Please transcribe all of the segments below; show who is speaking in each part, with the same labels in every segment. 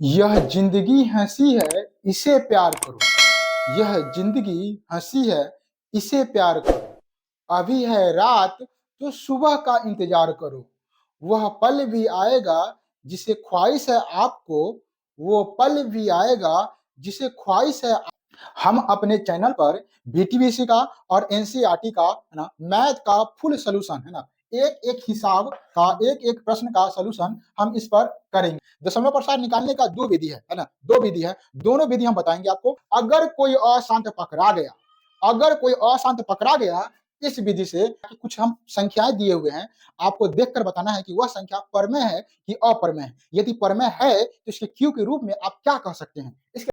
Speaker 1: यह जिंदगी हंसी है, इसे प्यार करो। यह जिंदगी हंसी है, इसे प्यार करो। अभी है रात तो सुबह का इंतजार करो। वह पल भी आएगा जिसे ख्वाहिश है आपको। वो पल भी आएगा जिसे ख्वाहिश है। हम अपने चैनल पर बीटीबीसी का और एनसीईआरटी का है ना, मैथ का फुल सोल्यूशन है ना, एक एक हिसाब का एक एक प्रश्न का सोल्यूशन हम इस पर करेंगे। दशमलव प्रसार निकालने का दो विधि है ना, दो विधि है। दोनों विधि हम बताएंगे आपको। अगर कोई अशांत पकड़ा गया, अगर कोई अशांत पकड़ा गया इस विधि से कुछ हम संख्याएं दिए हुए हैं, आपको देखकर बताना है कि वह संख्या परमेय है कि अपरमेय है। यदि परमेय है तो इसके क्यू के रूप में आप क्या कह सकते हैं। इसके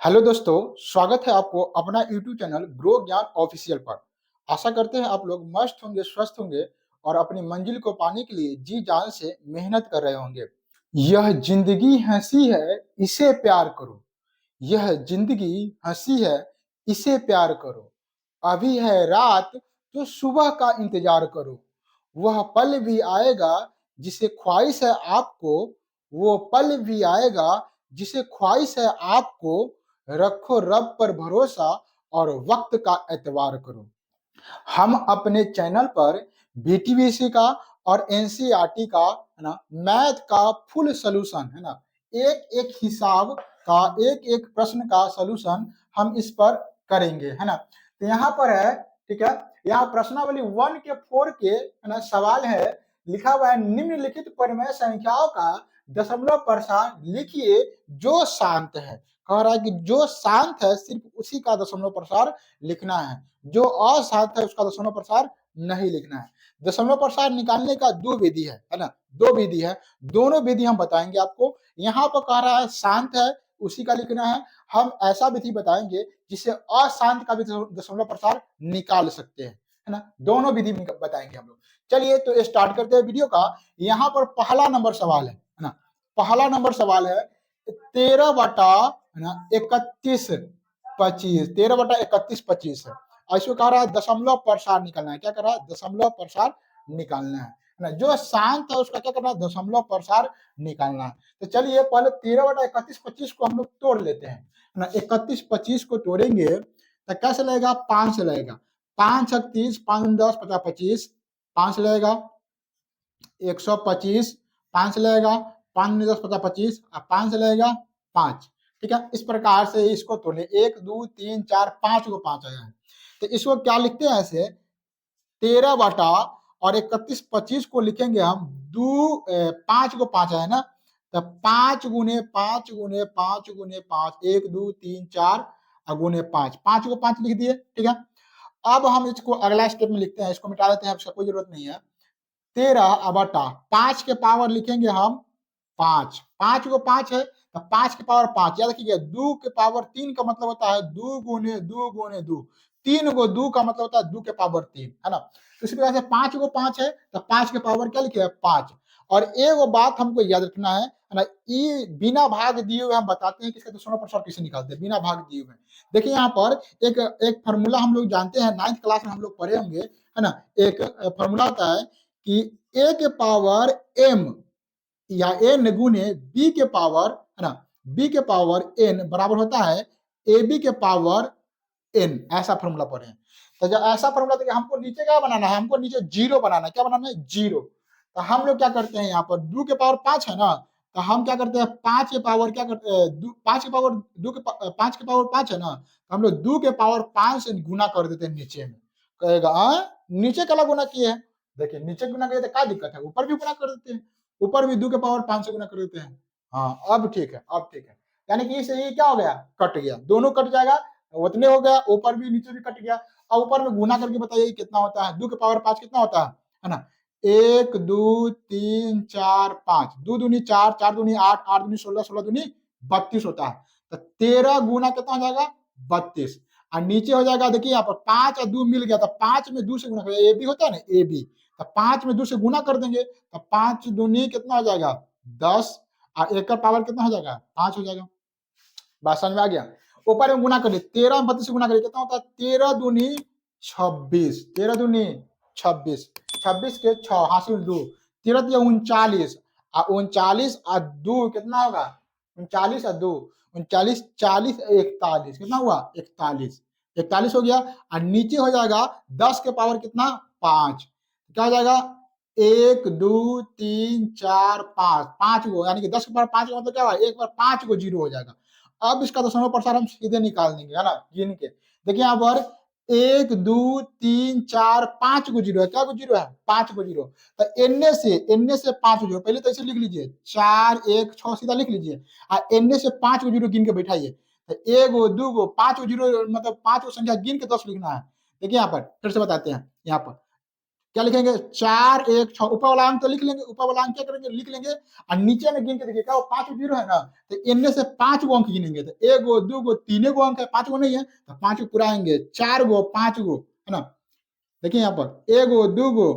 Speaker 1: हेलो दोस्तों, स्वागत है आपको अपना यूट्यूब चैनल ग्रो ज्ञान ऑफिशियल पर। आशा करते हैं आप लोग मस्त होंगे, स्वस्थ होंगे और अपनी मंजिल को पाने के लिए जी जान से मेहनत कर रहे होंगे। यह जिंदगी हंसी है, इसे प्यार करो। यह जिंदगी हंसी है, इसे प्यार करो। अभी है रात तो सुबह का इंतजार करो। वह पल भी आएगा जिसे ख्वाहिश है आपको। वो पल भी आएगा जिसे ख्वाहिश है आपको। रखो रब पर भरोसा और वक्त का एतबार करो। हम अपने चैनल पर बीटीबीसी का और एनसीईआरटी का है ना, मैथ का फुल सोल्यूशन है ना, एक एक हिसाब का एक एक प्रश्न का सोल्यूशन हम इस पर करेंगे है ना। तो यहाँ पर है, ठीक है, यहाँ प्रश्नावली 1 के 4 के है ना सवाल है। लिखा हुआ है निम्नलिखित परिमेय संख्याओं का दशमलव प्रसार लिखिए जो शांत है। कह रहा है कि जो शांत है सिर्फ उसी का दशमलव प्रसार लिखना है, जो अशांत है उसका दशमलव प्रसार नहीं लिखना है। दशमलव प्रसार निकालने का दो विधि है ना, दो विधि है। दोनों विधि हम बताएंगे आपको। यहाँ पर कह रहा है शांत है उसी का लिखना है। हम ऐसा विधि बताएंगे जिससे अशांत का भी दशमलव प्रसार निकाल सकते हैं, है ना। दोनों विधि बताएंगे हम लोग। चलिए तो स्टार्ट करते हैं वीडियो का। यहाँ पर पहला नंबर सवाल है ना, पहला नंबर सवाल है 13/31/25। 13/31/25 है। और इसको कह रहा है दशमलव प्रसार निकालना है। क्या कर रहा है? दशमलव प्रसार निकालना है ना। जो शांत है उसका क्या करना है? दशमलव प्रसार निकालना है। तो चलिए पहले 13/31/25 को हम लोग तोड़ लेते हैं ना। 31/25 को तोड़ेंगे तो कैसे लगेगा? 5 से लगेगा। 5×30, 5×10 50 25, 5 लगेगा। 125, 5 लगेगा। 5×10 50 25 और 5 से लगेगा 5। ठीक है, इस प्रकार से इसको तोड़े 1 2 3 4 5 को 5 आया है। तो इसको क्या लिखते हैं? ऐसे 13 बटा और 31/25 को लिखेंगे हम 5 को 5 है ना, तो 5×5 × 5 × 5 1 2 3 4 और गुने 5, 5 को 5 लिख दिए। ठीक है, अब हम इसको अगला स्टेप में लिखते हैं। इसको मिटा देते हैं, कोई जरूरत नहीं है। 13/5 के पावर लिखेंगे हम 5। 5 को 5 है तो 5 के पावर 5। याद रखिए 2 के पावर 3 का मतलब होता है 2 गुने 2 गुने 2। 3 को 2 का मतलब होता है 2 के पावर 3, है ना। तो इसी प्रकार से 5 को 5 है तो 5 के पावर क्या लिखे? 5। और एक बात हमको याद रखना है ना, ये बिना भाग दिए हुए हम बताते हैं कि इसका दशमलव प्रसार कैसे निकालते हैं बिना भाग दिए हुए। देखिए यहाँ पर एक एक फॉर्मूला हम लोग जानते हैं, 9th क्लास में हम लोग पढ़े होंगे, है ना। एक फॉर्मूला होता है कि a के पावर m या n गुने b के पावर, है ना, b के पावर n बराबर होता है ab के पावर n। ऐसा फॉर्मूला पढ़े हैं। तो जब ऐसा फॉर्मूला तो हमको नीचे क्या बनाना है? हमको नीचे जीरो बनाना है। क्या बनाना है? जीरो। तो हम लोग क्या करते हैं, यहाँ पर 2 के पावर 5 है ना, तो हम क्या करते हैं 5 के पावर क्या करते हैं 5 के पावर 5 के पावर 5 है ना, तो हम लोग 2 के पावर 5 से गुना कर देते हैं नीचे में। कहेगा नीचे कला गुना किए हैं? देखिए नीचे गुना किए तो क्या दिक्कत है? ऊपर भी गुना कर देते हैं। ऊपर भी 2 के पावर 5 से गुना कर देते हैं। हाँ अब ठीक है, अब ठीक है। यानी कि इससे ये क्या हो गया? कट गया, दोनों कट जाएगा, उतने हो गया। ऊपर भी नीचे भी कट गया। अब ऊपर में गुना करके बताइए कितना होता है? 2 के पावर 5 कितना होता है ना? 1 2 3 4 5, 2 दूनी 4, 4 दूनी 8, 8 दूनी 16, 16 दूनी 32 होता है। तो 13 गुना कितना हो जाएगा? 32। और नीचे हो जाएगा, देखिए यहाँ पर 5 और 2 मिल गया तो 5 में 2 से गुना कर, ए बी होता है ना, ए बी, तो 5 में 2 से गुना कर देंगे तो 5 दूनी कितना हो जाएगा? 10। और एक का पावर कितना हो जाएगा? 5 हो जाएगा। बात समझ में आ गया? ऊपर में गुना करिए, 13 में 32 से गुना करिए कितना होता है? 13 दूनी 26, 13 दूनी 26। 26 के 6 हासिल 2, 13 39, 39 और 2 कितना होगा? 39 और 2 39, 40 41, कितना हुआ? 41, 41 हो गया। और नीचे हो जाएगा 10 के पावर कितना? 5, क्या हो जाएगा? 1 2 3 4 5, 5 गो, यानी कि 10 के पावर 5 का मतलब क्या हुआ? एक बार 5 गो जीरो हो जाएगा। अब इसका दशमलव प्रसार हम सीधे निकाल देंगे, है ना, गिन के। देखिए यहाँ पर 1 2 3 4 5 गो जीरो है। क्या गो जीरो है? 5 गो जीरो। तो एन्ने से 5 गो जीरो, पहले तो ऐसे लिख लीजिए, 4 1 6 सीधा लिख लीजिए, और एन्ने से 5 गो जीरो गिन के बैठाइए। तो 1 गो 2 गो 5 गो जीरो, मतलब 5 गो संख्या गिन के 10 लिखना है। देखिए यहाँ पर फिर से बताते हैं, यहाँ पर क्या लिखेंगे? 4 1 6, ऊपर वाला अंक तो लिख लेंगे, ऊपर वाला अंक क्या करेंगे? लिख लेंगे। और नीचे में गिन के देखिए, क्या वो 5 जीरो है ना, तो इनमें से 5 गो अंक गिनेंगे। तो 1 गो 2 गो 3 गो अंक है, 5 गो नहीं है, तो 5 को पूरा आएंगे, 4 गो 5 गो, है ना। देखिए यहाँ पर 1 गो 2 गो,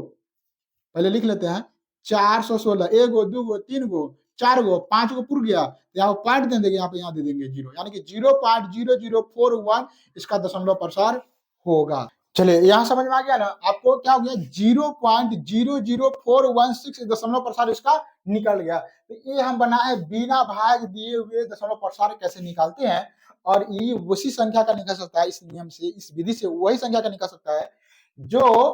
Speaker 1: पहले लिख लेते हैं, 416, 1 गो 2 गो 3 गो 4 गो 5 गो पुर गया, यहाँ पॉइंट दे देंगे, यहाँ पे यहाँ दे देंगे जीरो, यानी कि 0.0041 इसका दशमलव प्रसार होगा। चलिए यहाँ समझ में आ गया ना आपको? क्या हो गया? 0.00416 दशमलव प्रसार इसका निकल गया। तो ये हम बनाए बिना भाग दिए हुए दशमलव प्रसार कैसे निकालते हैं, और ये उसी संख्या का निकल सकता है, इस नियम से, इस विधि से वही संख्या का निकल सकता है जो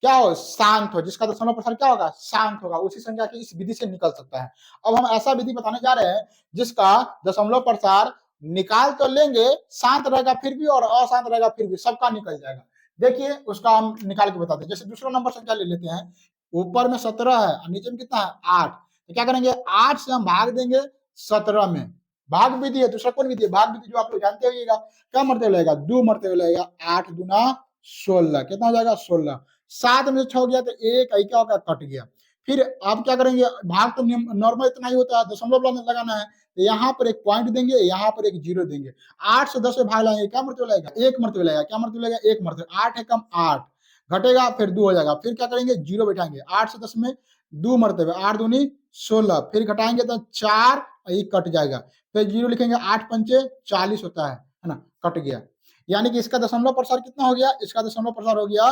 Speaker 1: क्या हो? शांत हो, जिसका दशमलव प्रसार क्या होगा? शांत होगा, उसी संख्या की इस विधि से निकल सकता है। अब हम ऐसा विधि बताने जा रहे हैं जिसका दशमलव प्रसार निकाल तो लेंगे, शांत रहेगा फिर भी और अशांत रहेगा फिर भी, सबका निकल जाएगा। देखिए उसका हम निकाल के बताते हैं। जैसे दूसरा नंबर संख्या ले लेते हैं, ऊपर में 17 है और नीचे में कितना है? 8। तो क्या करेंगे? 8 से हम भाग देंगे 17 में। भाग विधि है, दूसरा कौन विधि है? भाग विधि, जो आप लोग जानते होइएगा। क्या मरते हुए लगेगा? 2 मरते हुए लगेगा, 8 दूना 16, कितना हो जाएगा? 16। 7 में से 6 गया तो एक क्या होगा? कट गया। फिर आप क्या करेंगे? भाग तो नॉर्मल इतना ही होता है, दशमलव लगाना है, तो यहाँ पर एक पॉइंट देंगे, यहाँ पर एक जीरो देंगे। 8 से 10 में भाग लाएंगे, क्या मरते लगेगा? 1 मरते लगेगा। क्या मरते लगेगा? 1 मरते। 8 है कम 8, घटेगा, फिर 2 हो जाएगा। फिर क्या करेंगे? जीरो बैठाएंगे। 8 से 10 में 2 मरते हुए, 8 दूनी 16, फिर घटाएंगे तो 4, ये कट जाएगा। फिर जीरो लिखेंगे, 8 पंचे 40 होता है ना, कट गया। यानी कि इसका दशमलव प्रसार कितना हो गया? इसका दशमलव प्रसार हो गया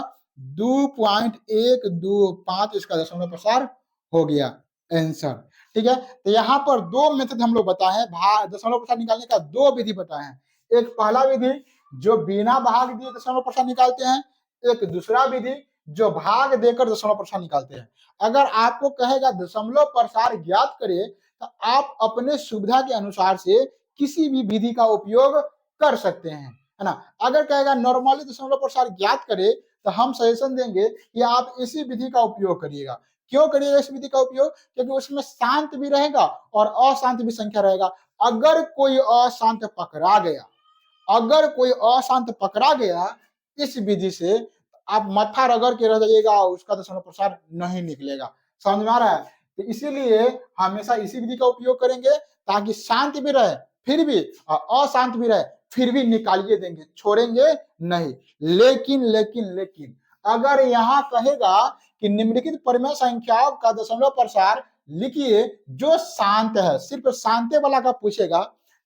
Speaker 1: 2.125, इसका दशमलव प्रसार हो गया आंसर। ठीक है, तो यहाँ पर दो मेथड हम लोग बताए हैं, दशमलव प्रसार निकालने का दो विधि बताए हैं। एक पहला विधि जो बिना भाग दिए दशमलव प्रसार निकालते हैं, एक दूसरा विधि जो भाग देकर दशमलव प्रसार निकालते हैं। अगर आपको कहेगा दशमलव प्रसार ज्ञात करिए, तो आप अपने सुविधा के अनुसार से किसी भी विधि का उपयोग कर सकते हैं, है ना। अगर कहेगा नॉर्मली दशमलव प्रसार ज्ञात करे, तो हम सजेशन देंगे कि आप इसी विधि का उपयोग करिएगा। क्यों करिएगा इस विधि का उपयोग? क्योंकि उसमें शांत भी रहेगा और अशांत भी संख्या रहेगा। अगर कोई अशांत पकड़ा गया, अगर कोई अशांत पकड़ा गया इस विधि से, आप मत्था रगड़ के रह जाइएगा, उसका दशमलव प्रसार नहीं निकलेगा। समझ में आ रहा है? तो इसीलिए हमेशा इसी विधि का उपयोग करेंगे, ताकि शांत भी रहे फिर भी और अशांत भी रहे फिर भी निकालिए देंगे, छोड़ेंगे नहीं। लेकिन लेकिन लेकिन अगर यहाँ कहेगा कि निम्नलिखित परिमेय संख्याओं का दशमलव प्रसार लिखिए जो शांत है, सिर्फ शांति वाला का पूछेगा,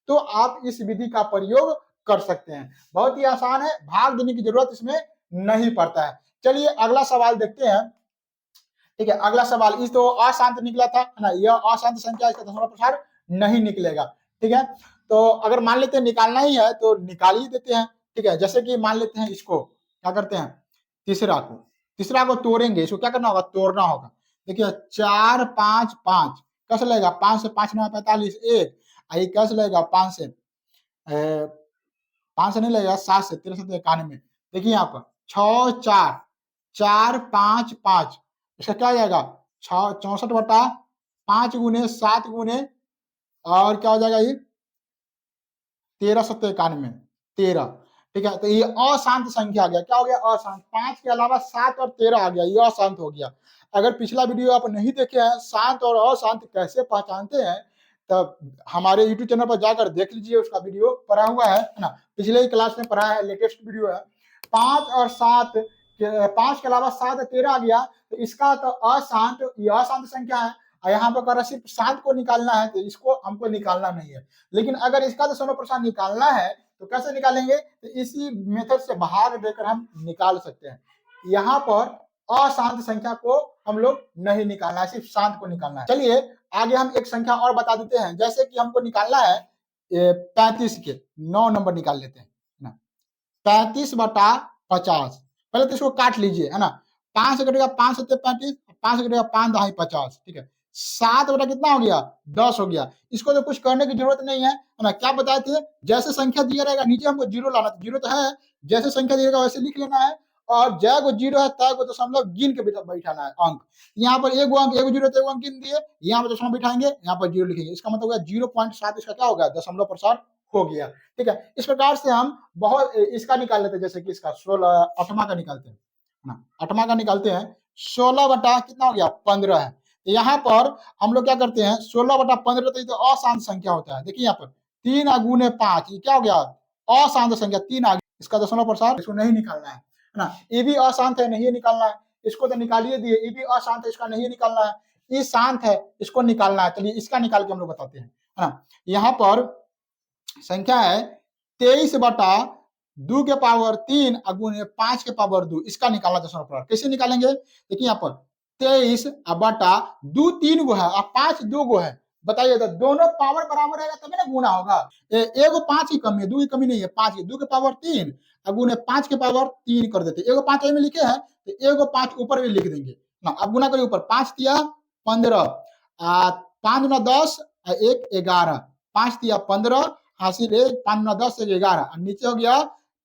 Speaker 1: तो आप इस विधि का प्रयोग कर सकते हैं। बहुत ही आसान है, भाग देने की जरूरत इसमें नहीं पड़ता है। चलिए अगला सवाल देखते हैं। ठीक है, अगला सवाल, इस तो अशांत निकला था, है ना, यह अशांत संख्या, इसका दशमलव प्रसार नहीं निकलेगा। ठीक है, तो अगर मान लेते हैं निकालना ही है तो निकाल ही देते हैं। ठीक है, जैसे कि मान लेते हैं इसको, क्या करते हैं, तीसरा को तोड़ेंगे। इसको क्या करना होगा? तोड़ना होगा। देखिए 4 5 5 कैसे लगेगा? 5 से 5 9 45, एक आई कैसे लगेगा? 5 से नहीं लगेगा, 7 से 13 7 91। देखिए यहाँ पर 6 4 4 5 5, इसका क्या हो जाएगा? 64/5 गुने 7 गुने, और क्या हो जाएगा ये? 13 7 91, 13। ठीक है, तो ये अशांत संख्या आ गया। क्या हो गया? अशांत। 5 के अलावा 7 और 13 आ गया, ये अशांत हो गया। अगर पिछला वीडियो आप नहीं देखे हैं, शांत और अशांत कैसे पहचानते हैं, तब हमारे यूट्यूब चैनल पर जाकर देख लीजिए, उसका वीडियो पड़ा हुआ है ना, पिछले ही क्लास में पढ़ा है, लेटेस्ट वीडियो है। 5 और 7, 5 के अलावा 7 13 आ गया, तो इसका तो अशांत, ये अशांत संख्या है। और यहाँ पर कह सिर्फ 7 को निकालना है, तो इसको हमको निकालना नहीं है। लेकिन अगर इसका दशमलव प्रसार निकालना है तो कैसे निकालेंगे? तो इसी मेथड से भाग देकर हम निकाल सकते हैं। यहाँ पर अशांत संख्या को हम लोग नहीं निकालना है, सिर्फ शांत को निकालना है। चलिए आगे हम एक संख्या और बता देते हैं, जैसे कि हमको निकालना है 35 के 9 नंबर निकाल लेते हैं ना। 35/50, पहले तो इसको काट लीजिए, है ना। 5 से कटेगा 5 7 35, 5 से कटेगा 5 दहाई 50, ठीक है। 7 बटा कितना हो गया, 10 हो गया। इसको तो कुछ करने की जरूरत नहीं है ना। क्या बताए थे, जैसे संख्या दिया रहेगा नीचे हमको जीरो लाना, जीरो तो है, जैसे संख्या दिएगा वैसे लिख लेना है, और जय को जीरो है तय को दशमलव गिन के बैठाना है अंक। यहाँ पर एगो अंक, एगो जीरो तो एगो अंक गिन दिए, यहाँ पर दशमलव बिठाएंगे, यहाँ पर जीरो लिखेंगे, इसका मतलब 0.7 इसका क्या हो गया, दशमलव प्रसार हो गया, ठीक है। इस प्रकार से हम बहुत इसका निकाल लेते हैं, जैसे कि इसका 16 8वां का निकालते हैं ना, 8वां का निकालते हैं। 16 बटा कितना हो गया, 15 है। तो यहाँ पर हम लोग क्या करते हैं, 16 बटा 15, तो ये तो अशांत संख्या होता है। देखिए यहाँ पर 3 गुने 5, ये क्या हो गया, अशांत संख्या, 3 आ गया, इसका दशमलव प्रसार इसको नहीं निकालना है ना। ये भी अशांत है, नहीं निकालना है, इसको तो निकालिए दिए, ये भी अशांत है, इसका नहीं निकालना है। ये शांत है, इसको निकालना है। चलिए इसका निकाल के हम लोग बताते हैं, है ना। यहाँ पर संख्या है 23 बटा 2 के पावर 3 गुने 5 के पावर 2, इसका निकालना दशमलव प्रसार। कैसे निकालेंगे, देखिए यहाँ पर 23 बटा 2 3 गो है और 5 2 गो है, बताइए तो दोनों पावर बराबर रहेगा तभी ना गुना होगा। एगो 5 की कमी है, 2 की कमी नहीं है, 5 2 के पावर 3 गुने 5 के पावर 3 कर देते। एगो 5 में लिखे हैं तो एगो 5 ऊपर भी लिख देंगे ना। अब गुना करिए, ऊपर 5 दिया 15, 5 गुना 10 1 11, 5 दिया 15, हासिल 1 5 गुना 10 1 11, नीचे हो गया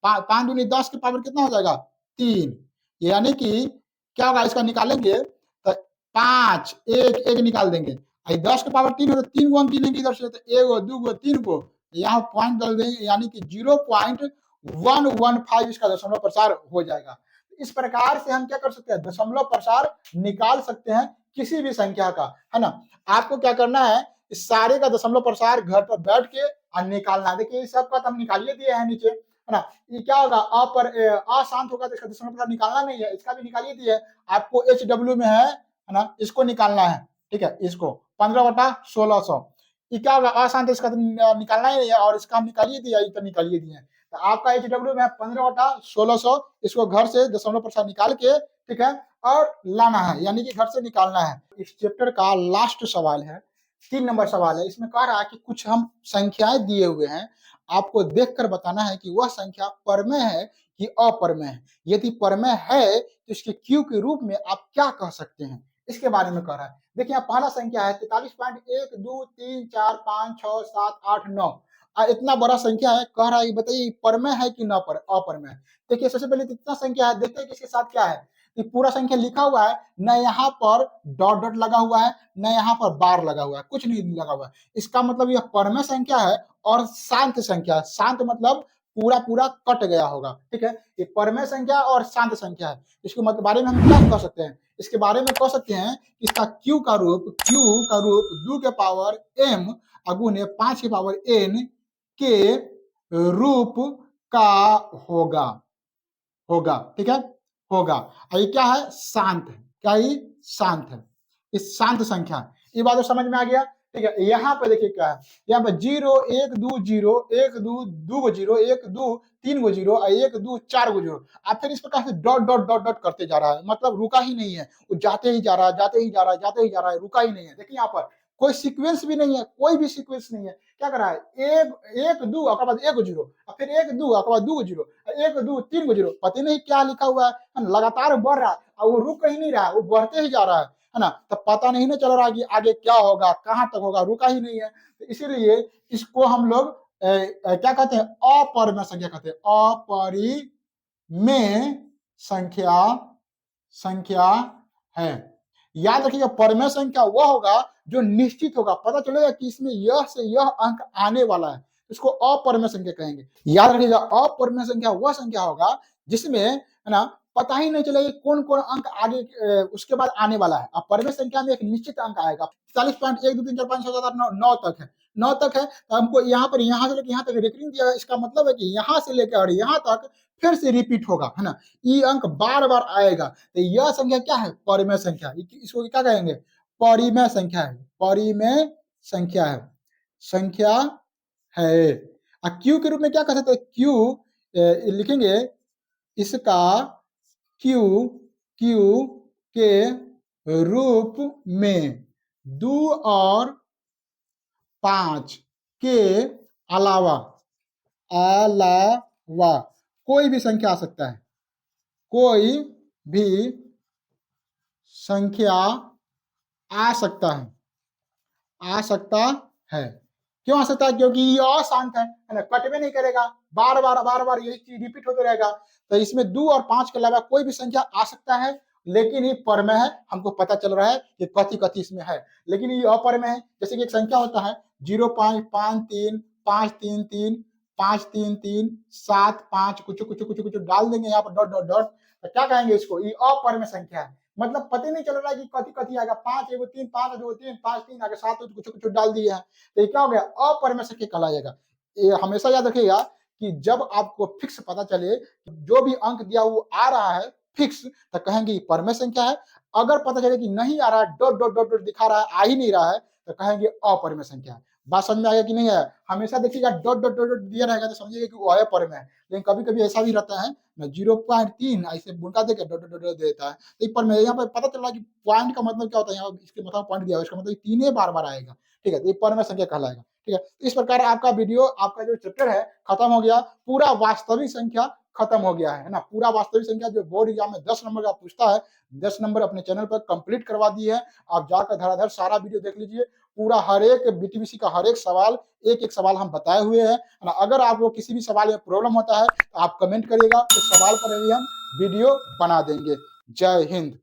Speaker 1: 5 दूनी 10 के पावर कितना हो जाएगा, 3। यानी कि क्या होगा, इसका निकालेंगे तो 5 1 1 निकाल देंगे, 10 के पावर 3 है तो 3 गो अंक गिनेंगे इधर से, तो एगो 2 गो 3 गो, यहाँ पॉइंट डाल देंगे, यानी कि 0.115 इसका दशमलव प्रसार हो जाएगा। इस प्रकार से हम क्या कर सकते हैं, दशमलव प्रसार निकाल सकते हैं किसी भी संख्या का, है ना। आपको क्या करना है, इस सारे का दशमलव प्रसार घर पर बैठ के और निकालना। देखिए इस सब का तो हम निकालिए दिए हैं नीचे, है ना। ये क्या होगा, अशांत होगा तो इसका दशमलव प्रसार निकालना नहीं है, इसका भी निकालिए दिए। आपको HW में है ना, इसको निकालना है, ठीक है। इसको 15/1600, ये क्या होगा, अशांत, इसका तो निकालना ही नहीं है, और इसका हम निकालिए दिया, ये तो निकालिए दिए। तो आपका HW में 15/1600, इसको घर से दशमलव प्रसार निकाल के, ठीक है, और लाना है, यानी कि घर से निकालना है। इस चैप्टर का लास्ट सवाल है, 3 नंबर सवाल है। इसमें कह रहा है कि कुछ हम संख्याएं दिए हुए हैं, आपको देखकर बताना है कि वह संख्या परमेय है कि अपरमेय है। यदि परमेय है तो इसके क्यू के रूप में आप क्या कह सकते हैं, इसके बारे में कह रहा है। देखिए यहाँ पहला संख्या है 43.1 2 3 4 5 6 7 8 9, इतना बड़ा संख्या है, कह रहा है बताइए परमेय है कि अपरमेय। देखिए सबसे पहले इतना संख्या है, देखते हैं कि इसके साथ क्या है। ये पूरा संख्या लिखा हुआ है, न यहाँ पर डॉट डॉट लगा हुआ है, न यहाँ पर बार लगा हुआ है, कुछ नहीं लगा हुआ है। इसका मतलब यह परमेय संख्या है और शांत संख्या है। शांत मतलब पूरा पूरा कट गया होगा, ठीक है। ये परमेय संख्या और शांत संख्या है। इसके मतलब बारे में हम क्या कह सकते हैं, इसके बारे में कह सकते हैं कि इसका क्यू का रूप 2 के पावर m गुने 5 के पावर n के रूप का होगा, ठीक है, होगा। और ये क्या है, शांत है। क्या ये शांत है, इस शांत संख्या है। ये बात तो समझ में आ गया, ठीक है। यहाँ पे देखिए क्या है, यहाँ पे 0 1 2 0 1 2 2 0 1 2 3 0 1 2 4 0, आप फिर इस प्रकार से डॉट डॉट डॉट डॉट करते जा रहा है, मतलब रुका ही नहीं है, वो जाते ही जा रहा है, जाते ही जा रहा है, जाते ही जा रहा है, रुका ही नहीं है। देखिए यहाँ पर कोई सीक्वेंस भी नहीं है, कोई भी सीक्वेंस नहीं है। क्या कर रहा है, 1 2 के बाद 1 0, फिर 1 2 के बाद 2 0, 1 2 3 0, पता नहीं क्या लिखा हुआ है, लगातार बढ़ रहा है और वो रुक ही नहीं रहा है, वो बढ़ते ही जा रहा है ना। तो पता नहीं ना चल रहा है कि आगे क्या होगा, कहां तक होगा, रुका ही नहीं है। तो इसीलिए इसको हम लोग क्या कहते हैं, अपरिमेय संख्या कहते हैं। अपरिमेय संख्या संख्या है। याद रखिएगा, परमेय संख्या वह होगा जो निश्चित होगा, पता चलेगा कि इसमें यह से यह अंक आने वाला है, इसको अपरमेय संख्या कहेंगे। याद रखिएगा, अपरमेय संख्या वह संख्या होगा जिसमें, है ना, पता ही नहीं चलेगा कौन कौन अंक आगे उसके बाद आने वाला है। अब परमेय संख्या में एक निश्चित अंक आएगा, 40.1 2 3 4 5 6 7 8 9 9 तक है, 9 तक है। तो हमको यहाँ पर यहाँ से लेकर यहाँ तक रेकरिंग दिया है, इसका मतलब है कि यहाँ से लेकर यहाँ तक फिर से रिपीट होगा, है ना, ये अंक बार बार आएगा। तो यह संख्या क्या है, परिमेय संख्या। इसको क्या कहेंगे, परिमेय संख्या है, परिमेय संख्या है, संख्या है। क्यू के रूप में क्या कह सकते हैं, क्यू लिखेंगे, इसका क्यू क्यू के रूप में 2 और 5 के अलावा कोई भी संख्या आ सकता है, कोई भी संख्या आ सकता है, आ सकता है। क्यों आ सकता है? क्योंकि ये अशांत है ना, कट भी नहीं करेगा, बार बार यही चीज रिपीट होते रहेगा। तो इसमें 2 और 5 के अलावा कोई भी संख्या आ सकता है, लेकिन ये परमेय है। हमको पता चल रहा है कि कथी कथी इसमें है, लेकिन ये अपरमेय है। जैसे कि एक संख्या होता है 0.53 533 533 75 कुछ कुछ कुछ कुछ डाल देंगे यहाँ पर डॉट डॉट डॉट, तो क्या कहेंगे इसको? ये अपरमेय संख्या है। मतलब पता ही नहीं चल रहा है कि कथी कथी आएगा, 5 एगो 3 5 एगो 3 5 3 आगे 7 कुछ कुछ डाल दिए हैं, तो ये क्या हो गया? अपरमेय संख्या कहलाएगा। ये हमेशा याद रखिएगा कि जब आपको फिक्स पता चले जो भी अंक दिया वो आ रहा है फिक्स, तो कहेंगे परमेय संख्या है। अगर पता चले कि नहीं आ रहा है, डॉट डॉट डॉट डॉट दिखा रहा है, आ ही नहीं रहा है, तो कहेंगे अपरमेय संख्या है। बात समझ में आया कि नहीं आया? हमेशा देखिएगा डॉट डॉट डॉट डॉट दिया रहेगा तो समझिएगा कि वो है परमेय है। लेकिन कभी कभी ऐसा भी रहता है ना, 0.3 ऐसे बुनका देकर डॉट डॉट डॉट देता है, तो एक परमेय। यहाँ पर पता चल रहा है कि पॉइंट का मतलब क्या होता है, यहाँ इसके मतलब पॉइंट दिया है, इसका मतलब तीन बार बार आएगा, ठीक है, तो ये परमेय संख्या कहलाएगा। ठीक है, तो इस प्रकार आपका वीडियो, आपका जो चैप्टर है खत्म हो गया। पूरा वास्तविक संख्या खत्म हो गया है ना। पूरा वास्तविक संख्या जो बोर्ड एग्जाम में 10 नंबर का पूछता है, 10 नंबर अपने चैनल पर कंप्लीट करवा दिए है। आप जाकर धड़ाधड़ सारा वीडियो देख लीजिए। पूरा हर एक बीटीबीसी का हर एक सवाल, एक एक सवाल हम बताए हुए हैं ना। अगर आपको किसी भी सवाल में प्रॉब्लम होता है तो आप कमेंट करिएगा, उस सवाल पर भी हम वीडियो बना देंगे। जय हिंद।